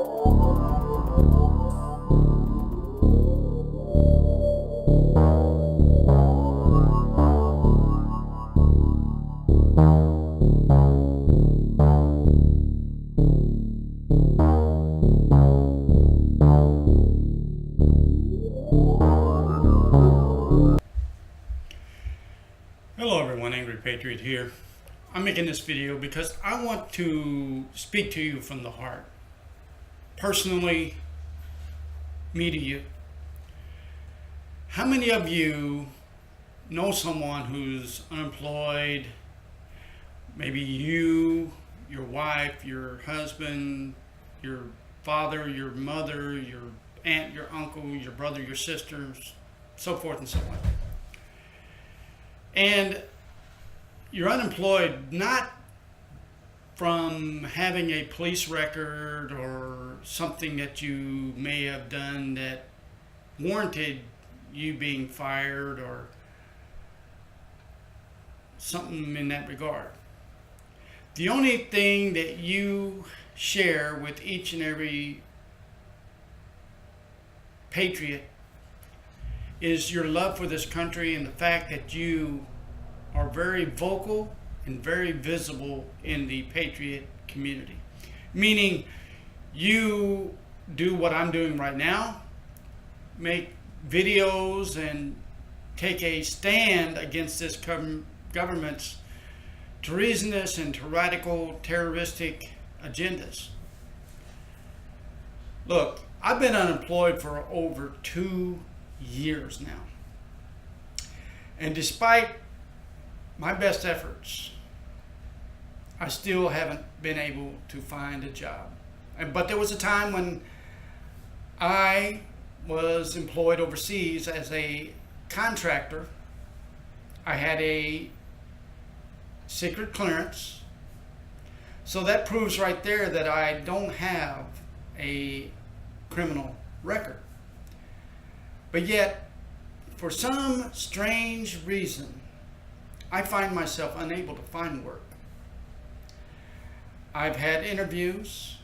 Hello everyone, Angry Patriot here. I'm making this video because I want to speak to you from the heart. Personally, me to you. How many of you know someone who's unemployed? Maybe you, your wife, your husband, your father, your mother, your aunt, your uncle, your brother, your sisters, so forth and so on. And you're unemployed not from having a police record or something that you may have done that warranted you being fired or something in that regard. The only thing that you share with each and every patriot is your love for this country and the fact that you are very vocal and very visible in the patriot community. Meaning you do what I'm doing right now, make videos and take a stand against this government's treasonous and tyrannical terroristic agendas. Look, I've been unemployed for over 2 years now. And despite my best efforts, I still haven't been able to find a job. But there was a time when I was employed overseas as a contractor. I had a secret clearance. So that proves right there that I don't have a criminal record. But yet, for some strange reason, I find myself unable to find work. I've had interviews.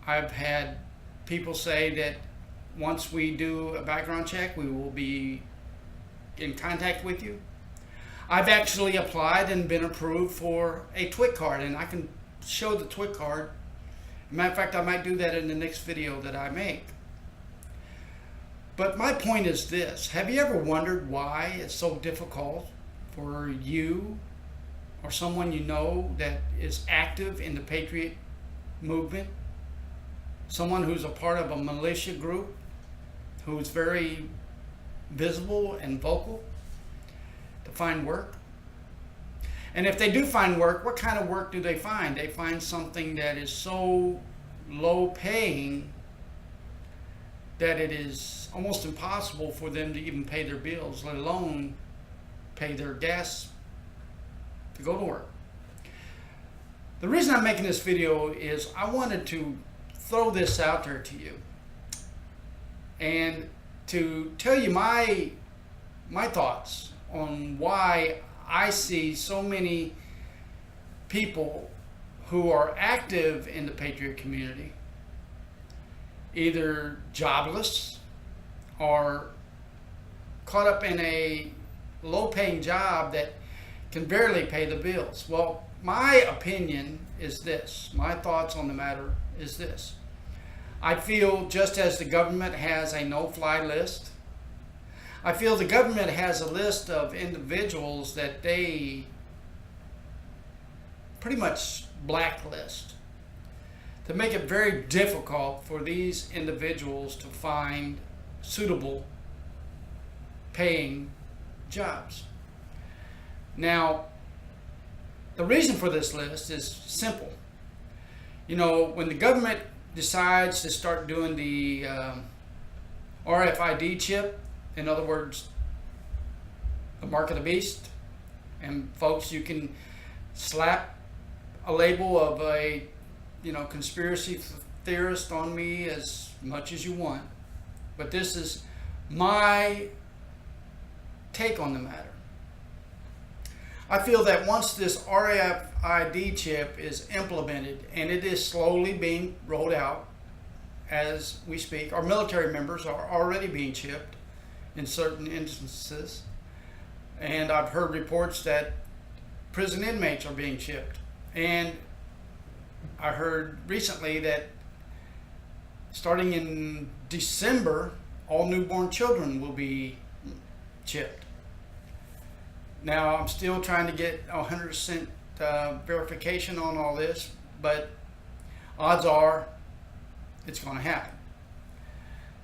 I've had people say that once we do a background check, we will be in contact with you. I've actually applied and been approved for a TWIC card, and I can show the TWIC card. Matter of fact, I might do that in the next video that I make. But my point is this: have you ever wondered why it's so difficult for you or someone you know that is active in the Patriot movement, someone who's a part of a militia group, who's very visible and vocal, to find work? And if they do find work, what kind of work do they find? They find something that is so low paying that it is almost impossible for them to even pay their bills, let alone pay their gas to go to work. The reason I'm making this video is I wanted to throw this out there to you and to tell you my thoughts on why I see so many people who are active in the Patriot community either jobless or caught up in a low-paying job that can barely pay the bills. Well, my opinion is this. My thoughts on the matter is this. I feel just as the government has a no-fly list, I feel the government has a list of individuals that they pretty much blacklist to make it very difficult for these individuals to find suitable paying jobs. Now, the reason for this list is simple. You know, when the government decides to start doing the RFID chip, in other words, the mark of the beast, and folks, you can slap a label of a conspiracy theorist on me as much as you want, but this is my take on the matter. I feel that once this RFID chip is implemented, and it is slowly being rolled out as we speak. Our military members are already being chipped in certain instances. And I've heard reports that prison inmates are being chipped. And I heard recently that starting in December, all newborn children will be chipped. Now, I'm still trying to get 100% verification on all this, but odds are it's going to happen.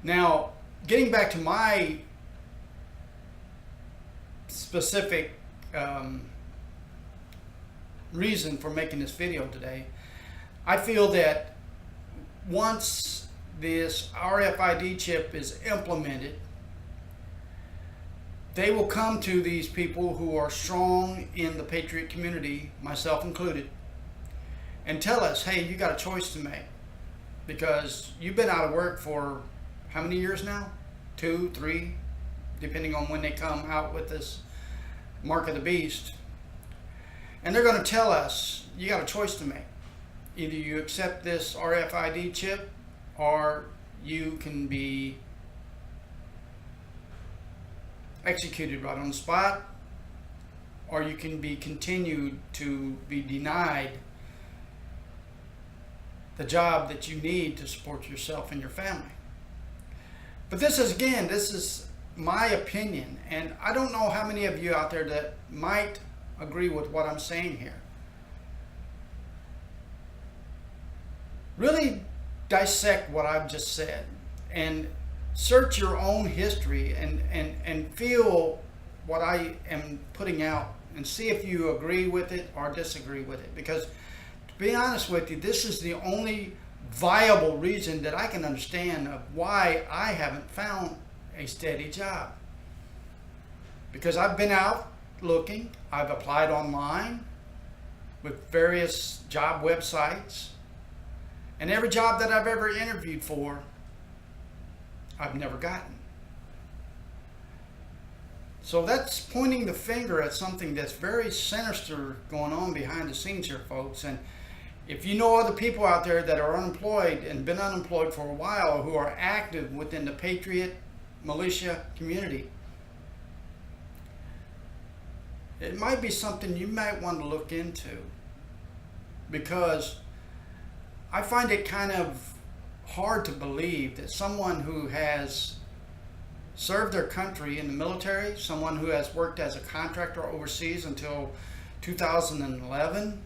Now, getting back to my specific reason for making this video today, I feel that once this RFID chip is implemented, they will come to these people who are strong in the Patriot community, myself included, and tell us, hey, you got a choice to make, because you've been out of work for how many years now? 2, 3, depending on when they come out with this Mark of the Beast. And they're going to tell us, you got a choice to make. Either you accept this RFID chip, or you can be executed right on the spot, or you can be continued to be denied the job that you need to support yourself and your family. But this is my opinion, and I don't know how many of you out there that might agree with what I'm saying here. Really dissect what I've just said and search your own history and feel what I am putting out and see if you agree with it or disagree with it. Because to be honest with you, this is the only viable reason that I can understand of why I haven't found a steady job. Because I've been out looking, I've applied online with various job websites, and every job that I've ever interviewed for, I've never gotten. So that's pointing the finger at something that's very sinister going on behind the scenes here, folks. And if you know other people out there that are unemployed and been unemployed for a while, who are active within the Patriot militia community, it might be something you might want to look into, because I find it kind of hard to believe that someone who has served their country in the military, someone who has worked as a contractor overseas until 2011,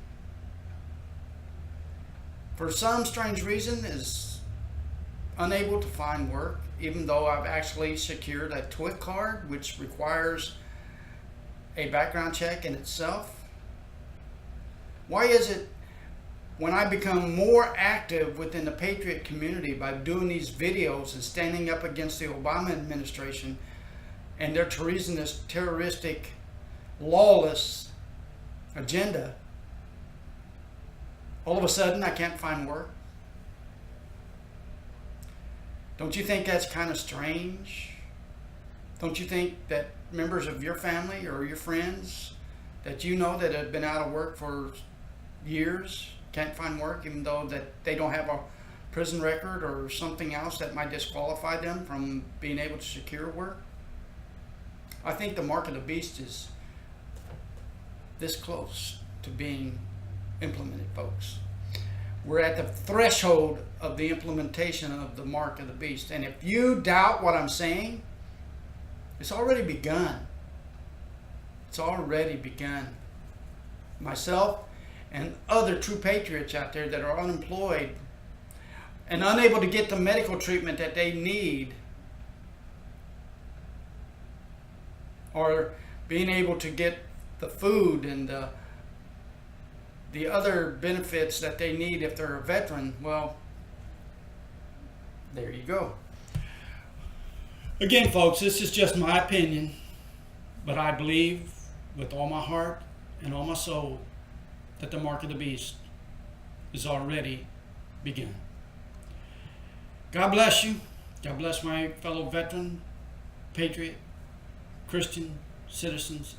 for some strange reason is unable to find work, even though I've actually secured a TWIC card, which requires a background check in itself. Why is it when I become more active within the Patriot community by doing these videos and standing up against the Obama administration and their treasonous, terroristic, lawless agenda, all of a sudden I can't find work? Don't you think that's kind of strange? Don't you think that members of your family or your friends that you know that have been out of work for years can't find work, even though that they don't have a prison record or something else that might disqualify them from being able to secure work? I think the Mark of the Beast is this close to being implemented, folks. We're at the threshold of the implementation of the Mark of the Beast. And if you doubt what I'm saying, it's already begun. It's already begun. Myself and other true patriots out there that are unemployed and unable to get the medical treatment that they need, or being able to get the food and the other benefits that they need if they're a veteran, well, there you go. Again, folks, this is just my opinion, but I believe with all my heart and all my soul that the Mark of the Beast is already begun. God bless you. God bless my fellow veteran, patriot, Christian citizens,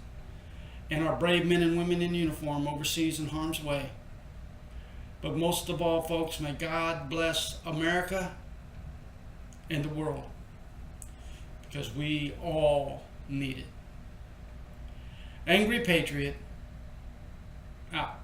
and our brave men and women in uniform overseas in harm's way. But most of all, folks, may God bless America in the world, because we all need it. Angry Patriot out.